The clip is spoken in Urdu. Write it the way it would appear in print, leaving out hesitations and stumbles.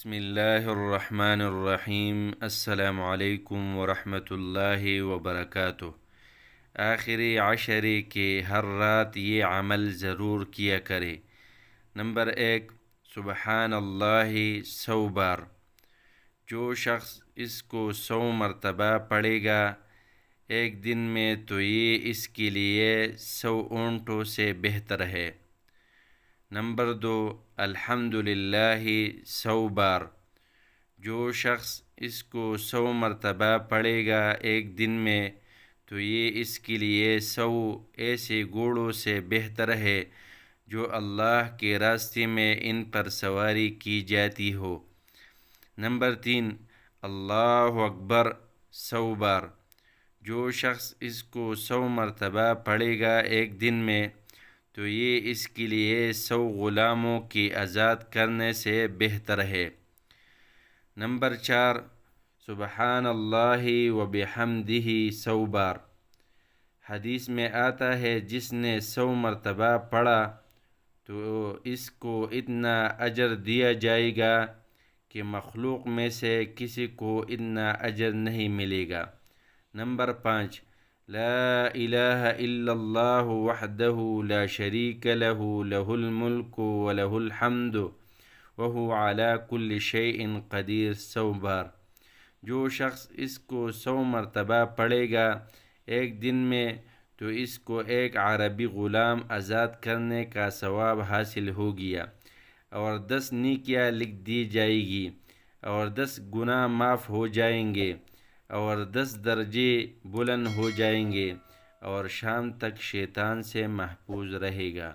بسم اللہ الرحمن الرحیم۔ السلام علیکم ورحمۃ اللہ وبرکاتہ۔ آخری عشرے کے ہر رات یہ عمل ضرور کیا کرے۔ نمبر 1، سبحان اللہ 100 بار۔ جو شخص اس کو 100 مرتبہ پڑھے گا ایک دن میں تو یہ اس کے لیے 100 اونٹوں سے بہتر ہے۔ نمبر 2، الحمدللہ 100 بار۔ جو شخص اس کو 100 مرتبہ پڑھے گا ایک دن میں تو یہ اس کے لیے 100 ایسے گھوڑوں سے بہتر ہے جو اللہ کے راستے میں ان پر سواری کی جاتی ہو۔ نمبر 3، اللہ اکبر 100 بار۔ جو شخص اس کو 100 مرتبہ پڑھے گا ایک دن میں تو یہ اس کے لیے 100 غلاموں کی آزاد کرنے سے بہتر ہے۔ نمبر 4، سبحان اللہ وبحمدہ 100 بار۔ حدیث میں آتا ہے جس نے 100 مرتبہ پڑھا تو اس کو اتنا اجر دیا جائے گا کہ مخلوق میں سے کسی کو اتنا اجر نہیں ملے گا۔ نمبر 5، لا الہ الا اللہ وحدہ لا شریک لہ لہ الملک ولہ الحمد وہو علی کل شیء قدیر 100 بار۔ جو شخص اس کو 100 مرتبہ پڑھے گا ایک دن میں تو اس کو ایک عربی غلام آزاد کرنے کا ثواب حاصل ہو گیا اور 10 نیکیاں لکھ دی جائے گی اور 10 گناہ معاف ہو جائیں گے اور 10 درجے بلند ہو جائیں گے اور شام تک شیطان سے محفوظ رہے گا۔